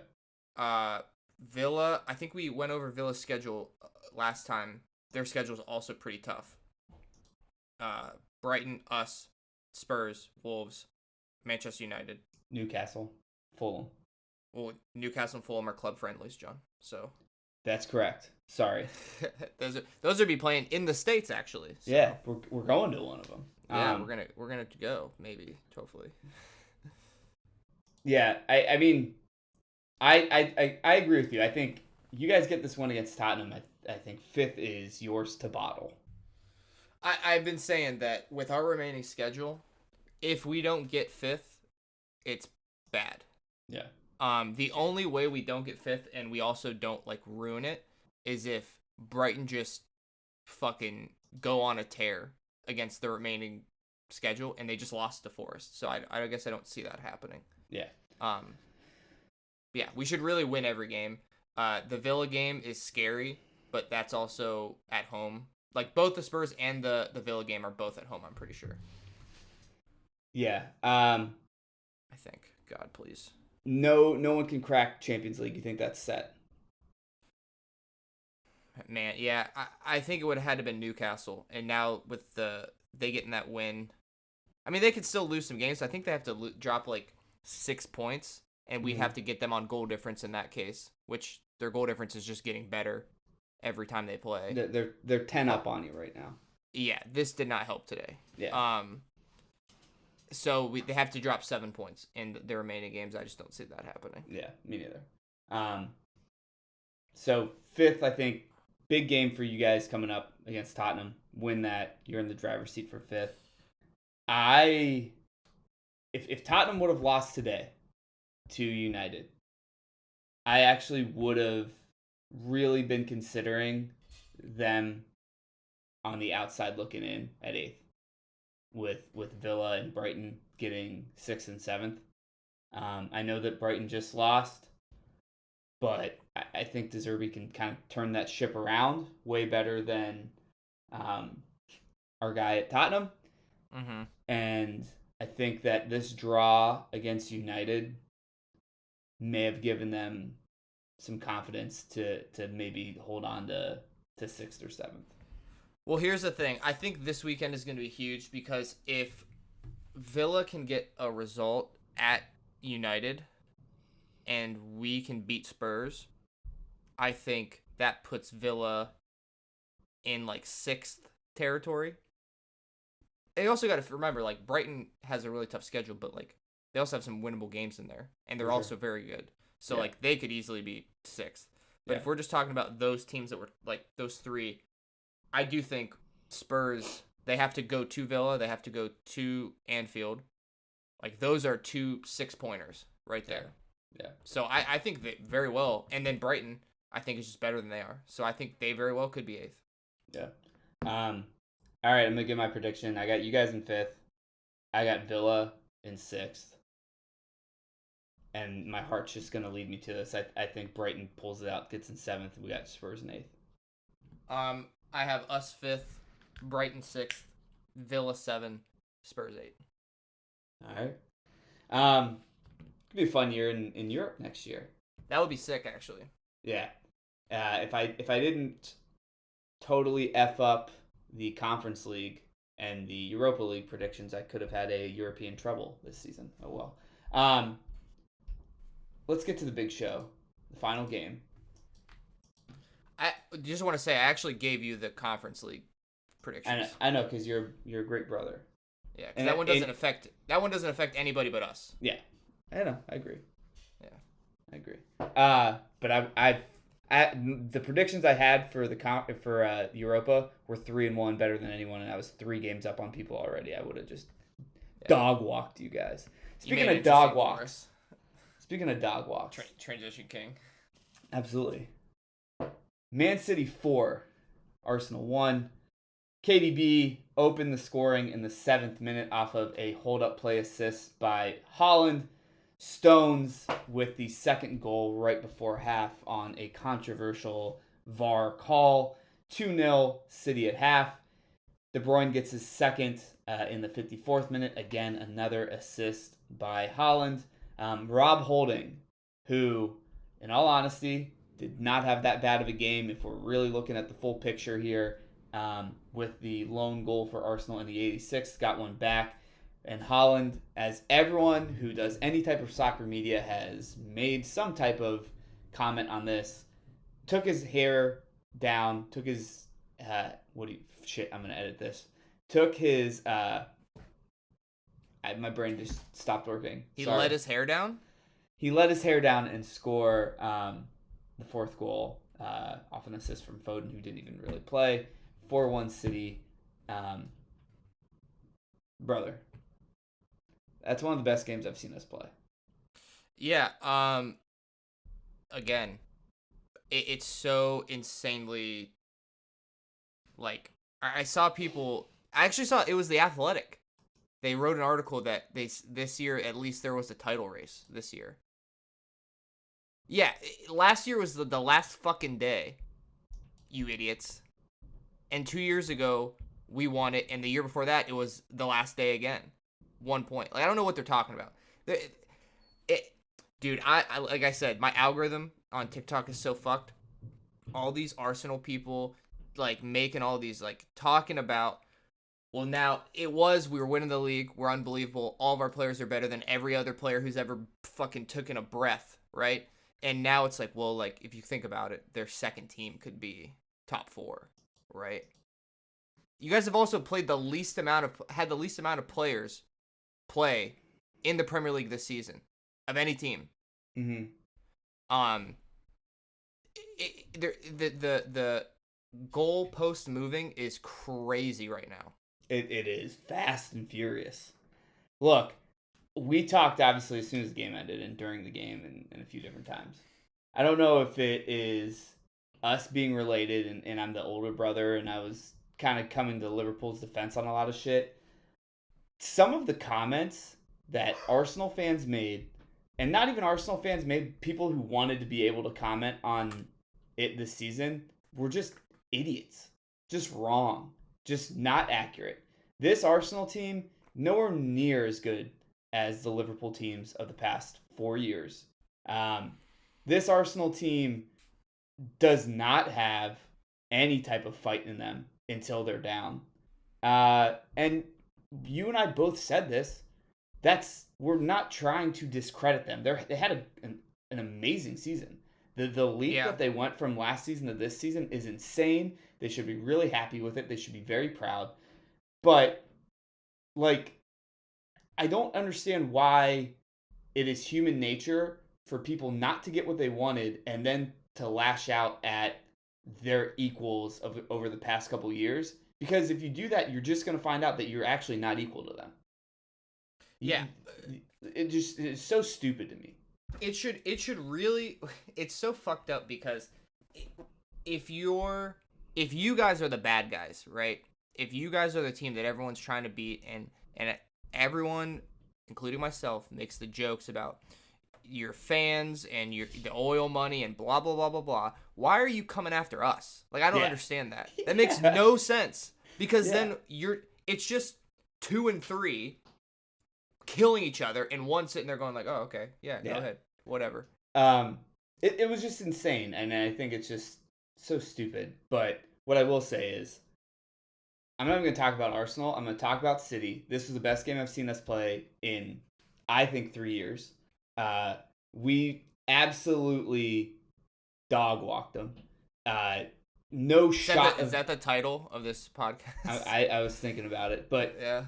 Villa, I think we went over Villa's schedule last time. Their schedule is also pretty tough. Brighton, us, Spurs, Wolves, Manchester United, Newcastle, Fulham. Well, Newcastle and Fulham are club friendlies, John. So That's correct. Sorry. those would be playing in the States actually. So. Yeah, we're going to one of them. Yeah, we're gonna go maybe, hopefully. Yeah, I mean, I agree with you. I think you guys get this one against Tottenham. I think fifth is yours to bottle. I've been saying that with our remaining schedule, if we don't get fifth, it's bad. Yeah. The only way we don't get fifth and we also don't ruin it is if Brighton just fucking go on a tear against the remaining schedule and they just lost to Forest. So I guess I don't see that happening. Yeah. Yeah, we should really win every game. The Villa game is scary, but that's also at home. Both the Spurs and the Villa game are both at home, I'm pretty sure. Yeah. I think. God, please. No one can crack Champions League. You think that's set? Man, yeah. I think it would have had to been Newcastle. And now with they getting that win, I mean, they could still lose some games. I think they have to drop 6 points, and we'd have to get them on goal difference in that case, which their goal difference is just getting better every time they play. They're 10 up on you right now. Yeah, this did not help today. Yeah. So they have to drop 7 points in the remaining games. I just don't see that happening. Yeah, me neither. So fifth, I think, big game for you guys coming up against Tottenham. Win that, you're in the driver's seat for fifth. If Tottenham would have lost today to United, I actually would have really been considering them on the outside looking in at eighth, with Villa and Brighton getting 6th and 7th. I know that Brighton just lost, but I think De Zerbi can kind of turn that ship around way better than our guy at Tottenham. Mm-hmm. And I think that this draw against United may have given them some confidence to maybe hold on to 6th or 7th. Well, here's the thing. I think this weekend is going to be huge because if Villa can get a result at United and we can beat Spurs, I think that puts Villa in 6th territory. They also got to remember, Brighton has a really tough schedule, but they also have some winnable games in there, and they're also very good. So Yeah. they could easily be 6th. But if we're just talking about those teams that were those three, I do think Spurs, they have to go to Villa, they have to go to Anfield. Those are 2 6-pointers right there. Yeah. So I think that very well. And then Brighton, I think, is just better than they are. So I think they very well could be 8th. Yeah. All right, I'm going to give my prediction. I got you guys in 5th. I got Villa in 6th. And my heart's just going to lead me to this. I think Brighton pulls it out, gets in 7th, and we got Spurs in 8th. I have us 5th, Brighton 6th, Villa 7, Spurs 8. All right. Could be a fun year in Europe next year. That would be sick, actually. Yeah. If I didn't totally F up the Conference League and the Europa League predictions, I could have had a European treble this season. Oh well. Let's get to the big show, the final game. I just want to say I actually gave you the Conference League predictions. I know, because you're a great brother. Yeah, because that one doesn't affect anybody but us. Yeah, I know. I agree. Yeah, I agree. But I the predictions I had for the Europa were 3-1, better than anyone, and I was 3 games up on people already. I would have just dog walked you guys. Speaking of dog walks. Transition king. Absolutely. Man City 4, Arsenal 1. KDB opened the scoring in the 7th minute off of a hold-up play assist by Holland. Stones with the second goal right before half on a controversial VAR call. 2-0 City at half. De Bruyne gets his second in the 54th minute. Again, another assist by Holland. Rob Holding, who, in all honesty, did not have that bad of a game if we're really looking at the full picture here. With the lone goal for Arsenal in the 86th, got one back. And Holland, as everyone who does any type of soccer media has made some type of comment on this, took his hair down, took his, I'm going to edit this. Took his, my brain just stopped working. He let his hair down? He let his hair down and score the 4th goal off an assist from Foden, who didn't even really play. 4-1 City. Brother, that's one of the best games I've seen us play. Yeah. Again, it's so insanely, like, I saw people. I actually saw it was The Athletic. They wrote an article that this year at least there was a title race this year. Yeah, last year was the last fucking day. You idiots. And 2 years ago, we won it, and the year before that, it was the last day again. 1 point. Like, I don't know what they're talking about. Dude, I like I said, my algorithm on TikTok is so fucked. All these Arsenal people, like, making all these, like, talking about, well, now, we were winning the league, we're unbelievable, all of our players are better than every other player who's ever fucking taken a breath, right? And now it's like, well, like, if you think about it, their second team could be top 4. Right. You guys have also had the least amount of players play in the Premier League this season of any team. Mm-hmm. The goal post moving is crazy right now. It is fast and furious. Look, we talked obviously as soon as the game ended and during the game and a few different times. I don't know if it is us being related, and I'm the older brother, and I was kind of coming to Liverpool's defense on a lot of shit. Some of the comments that Arsenal fans made, and not even Arsenal fans made, people who wanted to be able to comment on it this season, were just idiots. Just wrong. Just not accurate. This Arsenal team, nowhere near as good as the Liverpool teams of the past 4 years. This Arsenal team does not have any type of fight in them until they're down. And you and I both said this. We're not trying to discredit them. They had an amazing season. The leap that they went from last season to this season is insane. They should be really happy with it. They should be very proud. But, like, I don't understand why it is human nature for people not to get what they wanted and then to lash out at their equals over the past couple years. Because if you do that, you're just going to find out that you're actually not equal to them. Yeah. It's so stupid to me. It should really, it's so fucked up because if you guys are the bad guys, right? If you guys are the team that everyone's trying to beat and everyone, including myself, makes the jokes about your fans and the oil money and blah blah blah blah blah. Why are you coming after us? Like, I don't understand that. That makes no sense because then it's just 2 and 3 killing each other and one sitting there going like, oh okay, go ahead, whatever. It was just insane, and I think it's just so stupid. But what I will say is, I'm not even going to talk about Arsenal. I'm going to talk about City. This was the best game I've seen us play in, I think, 3 years. We absolutely dog walked them. No shot. Is that the title of this podcast? I was thinking about it, but yeah,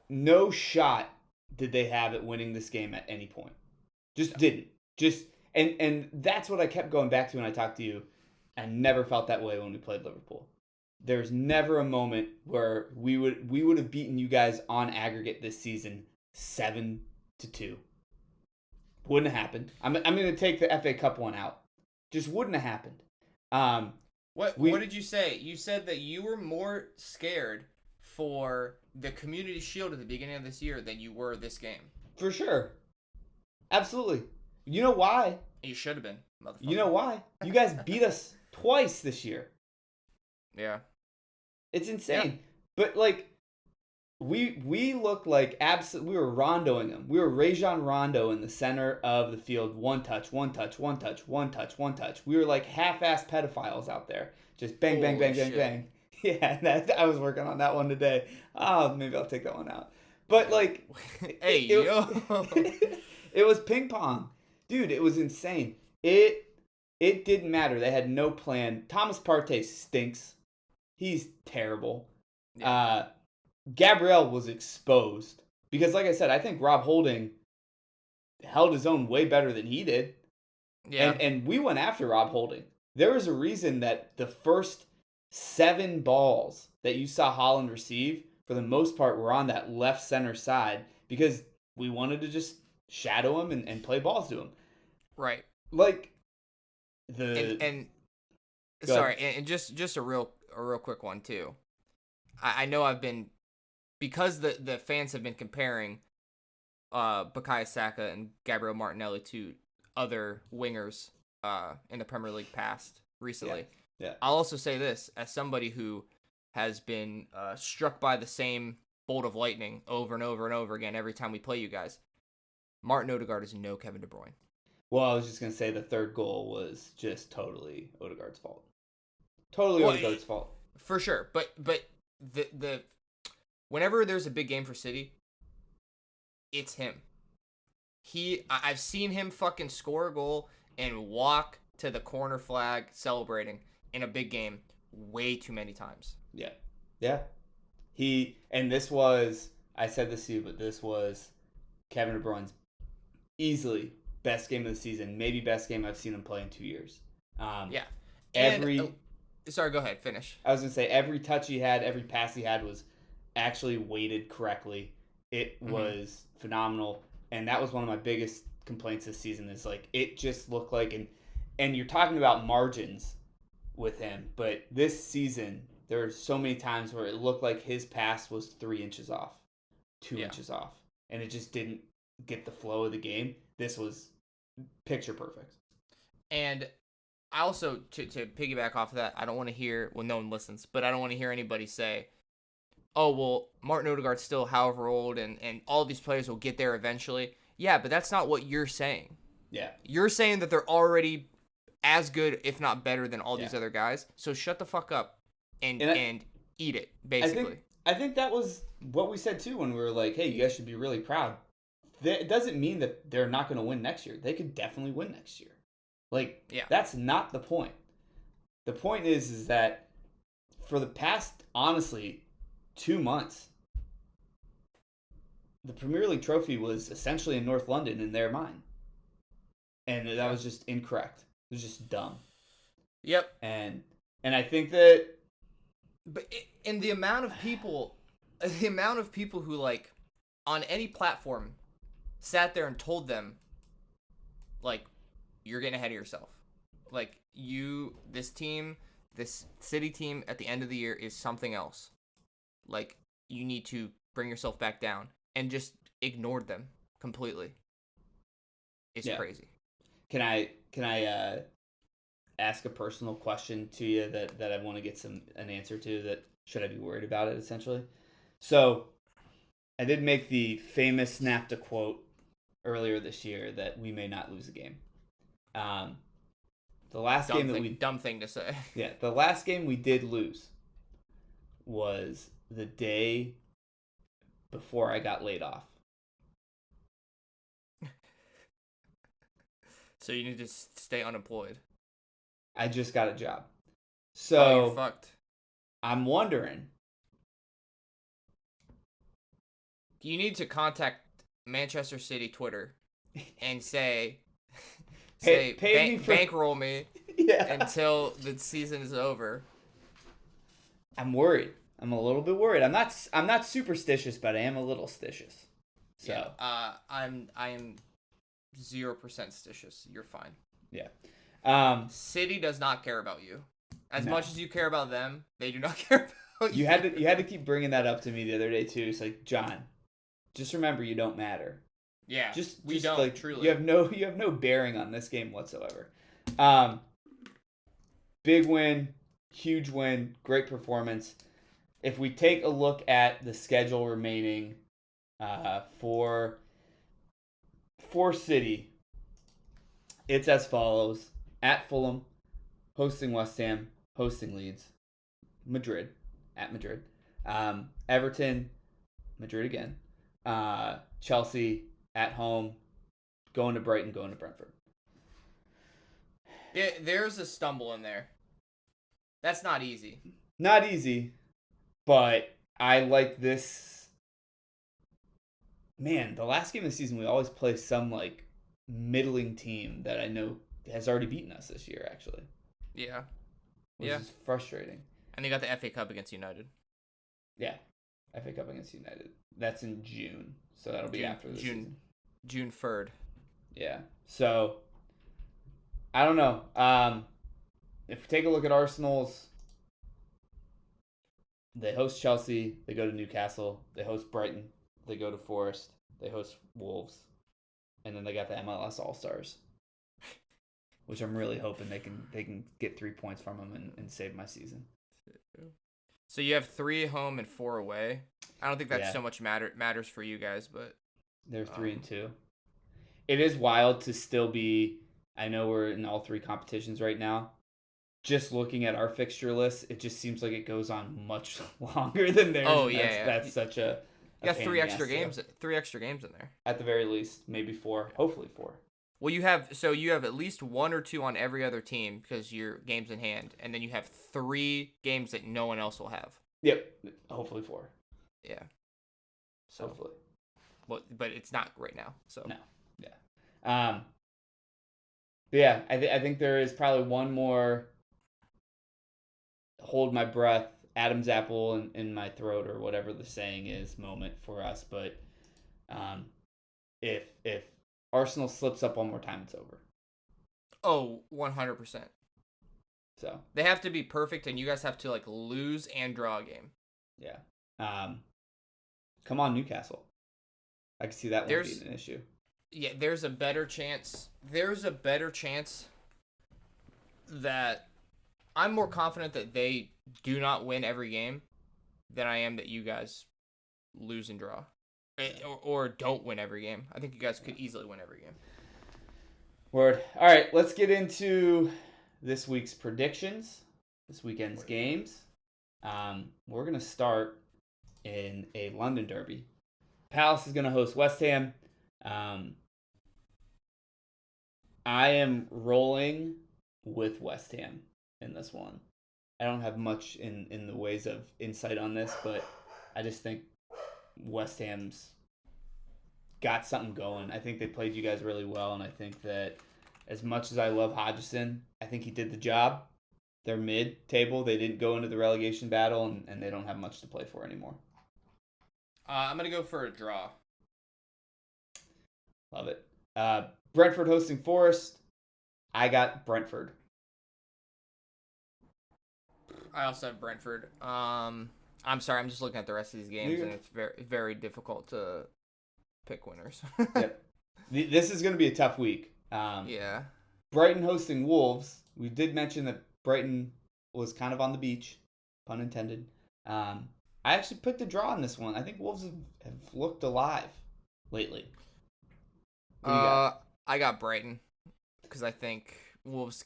no shot did they have at winning this game at any point. Just didn't. And that's what I kept going back to when I talked to you. I never felt that way when we played Liverpool. There's never a moment where we would have beaten you guys on aggregate this season 7-2. Wouldn't have happened. I'm going to take the FA Cup one out. Just wouldn't have happened. What did you say? You said that you were more scared for the Community Shield at the beginning of this year than you were this game. For sure. Absolutely. You know why? You should have been, motherfucker. You know why? You guys beat us twice this year. Yeah. It's insane. Yeah. But, like, we look like we were rondoing them. We were Rajon Rondo in the center of the field. One touch, one touch, one touch, one touch, one touch. We were like half-assed pedophiles out there. Just bang, bang, bang, bang, bang. Yeah, I was working on that one today. Oh, maybe I'll take that one out. But, like... Hey, yo! It was ping pong. Dude, it was insane. It didn't matter. They had no plan. Thomas Partey stinks. He's terrible. Yeah. Gabriel was exposed. Because, like I said, I think Rob Holding held his own way better than he did. Yeah. And we went after Rob Holding. There was a reason that the first 7 balls that you saw Holland receive, for the most part, were on that left center side. Because we wanted to just shadow him and play balls to him. Right. Like, and sorry, and just a real quick one too. I know I've been, because the fans have been comparing Bukayo Saka and Gabriel Martinelli to other wingers in the Premier League past recently. Yeah. I'll also say this as somebody who has been struck by the same bolt of lightning over and over and over again every time we play you guys. Martin Odegaard is no Kevin De Bruyne. Well, I was just going to say the third goal was just totally Odegaard's fault. Totally Odegaard's fault. For sure. But the whenever there's a big game for City, it's him. I've seen him fucking score a goal and walk to the corner flag celebrating in a big game way too many times. Yeah. Yeah. This was, I said this to you, but this was Kevin De Bruyne's easily best game of the season, maybe best game I've seen him play in 2 years. Yeah. Sorry, go ahead, finish. I was going to say every touch he had, every pass he had was actually weighted correctly. It was phenomenal. And that was one of my biggest complaints this season is like it just looked like and you're talking about margins with him, but this season there were so many times where it looked like his pass was 3 inches off, 2 inches off, and it just didn't get the flow of the game. This was picture perfect. And I also, to piggyback off of that, I don't want to hear, well, no one listens, but I don't want to hear anybody say, oh, well, Martin Odegaard's still however old, and all these players will get there eventually. Yeah, but that's not what you're saying. Yeah. You're saying that they're already as good, if not better, than all these other guys. So shut the fuck up and eat it, basically. I think that was what we said, too, when we were like, hey, you guys should be really proud. It doesn't mean that they're not going to win next year. They could definitely win next year. Like, that's not the point. The point is that for the past, honestly, 2 months, the Premier League trophy was essentially in North London in their mind. And that was just incorrect. It was just dumb. Yep. And I think that... But and the amount of people who, like, on any platform sat there and told them, like, you're getting ahead of yourself. Like, this team, this City team at the end of the year is something else. Like, you need to bring yourself back down. And just ignored them completely. It's crazy. Can I ask a personal question to you that I want to get an answer to, that should I be worried about it, essentially? So, I did make the famous NAFTA quote earlier this year that we may not lose a game. The last dumb thing to say. Yeah, the last game we did lose was the day before I got laid off. So you need to stay unemployed. I just got a job. So you're fucked. I'm wondering. You need to contact Manchester City Twitter and say bankroll me until the season is over. I'm worried. I'm a little bit worried. I'm not superstitious, but I am a little stitious. So yeah, I am 0% stitious. You're fine. Yeah. City does not care about you As No. much as you care about them, they do not care about You had to keep bringing that up to me the other day too. It's like, John, just remember you don't matter. Yeah, we Just don't, like, truly. you have no bearing on this game whatsoever. Big win, huge win, great performance. If we take a look at the schedule remaining for City, it's as follows: at Fulham, hosting West Ham, hosting Leeds, at Madrid, Everton, Madrid again, Chelsea at home, going to Brighton, going to Brentford. Yeah, there's a stumble in there. That's not easy. Not easy, but I like this. Man, the last game of the season, we always play some like middling team that I know has already beaten us this year, actually. Yeah. Which Yeah. is frustrating. And they got the FA Cup against United. Yeah. FA Cup against United. That's in June, so that'll be after the season. June 3rd. Yeah. So, I don't know. If we take a look at Arsenal's, they host Chelsea, they go to Newcastle, they host Brighton, they go to Forest, they host Wolves, and then they got the MLS All-Stars, which I'm really hoping they can get 3 points from them and save my season. So you have 3 home and 4 away. I don't think that's Yeah. so much matters for you guys, but They're 3-2. It is wild to still be. I know we're in all 3 competitions right now. Just looking at our fixture list, it just seems like it goes on much longer than theirs. Oh, and yeah. That's such a. you got pain 3 in the extra ass, games. though. 3 extra games in there. At the very least, maybe 4. Hopefully 4. Well, you have at least 1 or 2 on every other team because your games in hand, and then you have 3 games that no one else will have. Yep. Hopefully 4. Yeah. So, Hopefully. but it's not right now. So No. Yeah. But yeah, I think there is probably one more hold my breath, Adam's apple in my throat, or whatever the saying is, moment for us. But if Arsenal slips up one more time, it's over. Oh, 100%. So They have to be perfect, and you guys have to like lose and draw a game. yeah. Come on, Newcastle. I can see that one being an issue. Yeah, there's a better chance. There's a better chance that I'm more confident that they do not win every game than I am that you guys lose and draw. Or don't win every game. I think you guys could easily win every game. Word. All right, let's get into this week's predictions, this weekend's games. We're going to start in a London derby. Palace is going to host West Ham. I am rolling with West Ham in this one. I don't have much in the ways of insight on this, but I just think West Ham's got something going. I think they played you guys really well, and I think that as much as I love Hodgson, I think he did the job. They're mid-table. They didn't go into the relegation battle, and they don't have much to play for anymore. I'm going to go for a draw. Love it. Brentford hosting Forest. I got Brentford. I also have Brentford. I'm sorry, I'm just looking at the rest of these games, and it's very, very difficult to pick winners. Yep. This is going to be a tough week. Yeah. Brighton hosting Wolves. We did mention that Brighton was kind of on the beach, pun intended. I actually picked a draw on this one. I think Wolves have looked alive lately. What do you got? I got Brighton because I think Wolves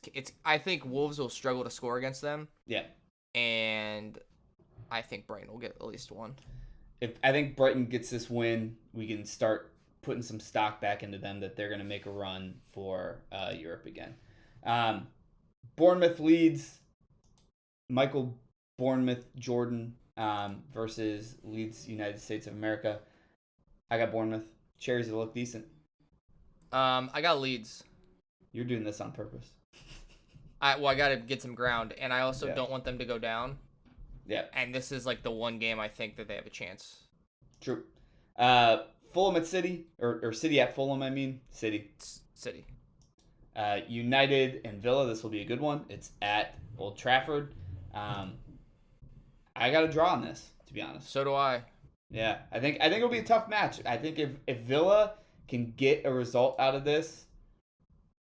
will struggle to score against them. Yeah. And I think Brighton will get at least one. I think Brighton gets this win, we can start putting some stock back into them that they're going to make a run for Europe again. Bournemouth Leeds, Michael Bournemouth Jordan versus Leeds United States of America. I got Bournemouth. Cherries will look decent. I got Leeds. You're doing this on purpose. I got to get some ground, and I also don't want them to go down. Yeah. And this is like the one game I think that they have a chance. True. Fulham at City, or City at Fulham, I mean. City. City. United and Villa, this will be a good one. It's at Old Trafford. I got a draw on this, to be honest. So do I. Yeah, I think it'll be a tough match. I think if Villa can get a result out of this,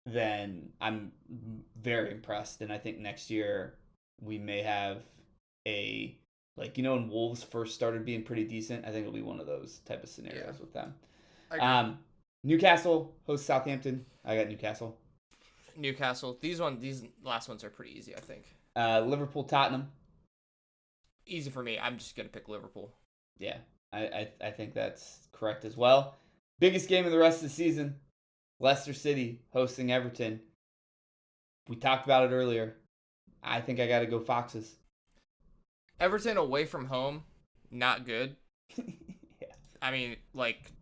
then I'm very impressed. And I think next year we may have when Wolves first started being pretty decent, I think it'll be one of those type of scenarios with them. Newcastle hosts Southampton. I got Newcastle. These last ones are pretty easy, I think. Liverpool Tottenham. Easy for me. I'm just gonna pick Liverpool. Yeah, I think that's correct as well. Biggest game of the rest of the season. Leicester City hosting Everton. We talked about it earlier. I think I got to go Foxes. Everton away from home, not good. Yeah. I mean,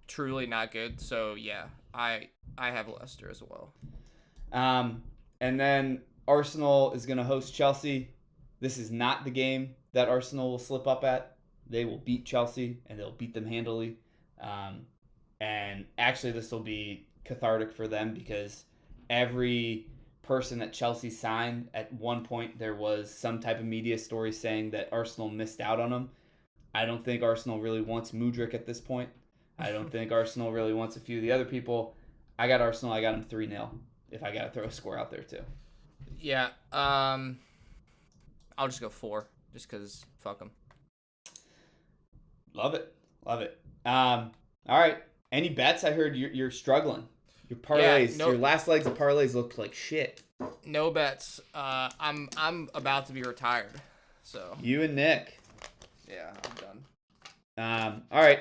truly not good. So yeah, I have Leicester as well. And then Arsenal is going to host Chelsea. This is not the game that Arsenal will slip up at. They will beat Chelsea, and they'll beat them handily. And actually, this will be cathartic for them because every person that Chelsea signed, at one point there was some type of media story saying that Arsenal missed out on them. I don't think Arsenal really wants Mudryk at this point. I don't think Arsenal really wants a few of the other people. I got Arsenal. I got them 3-0 if I got to throw a score out there too. Yeah. I'll just go 4 just because fuck them. Love it. All right. Any bets? I heard you're struggling. Your parlays, your last legs of parlays looked like shit. No bets. I'm about to be retired. So you and Nick. Yeah, I'm done. All right.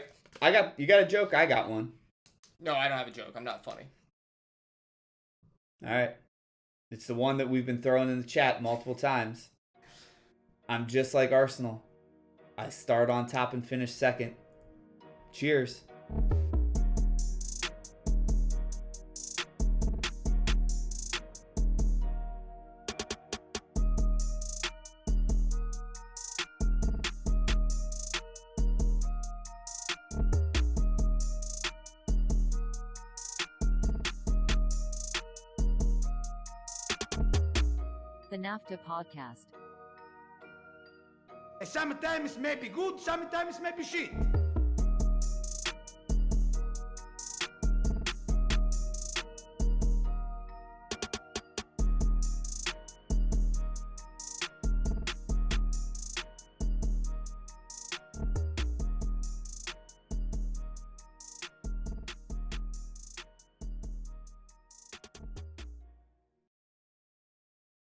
You got a joke? I got one. No, I don't have a joke. I'm not funny. All right. It's the one that we've been throwing in the chat multiple times. I'm just like Arsenal. I start on top and finish second. Cheers. The NAFTA Podcast. Sometimes maybe good, sometimes maybe shit.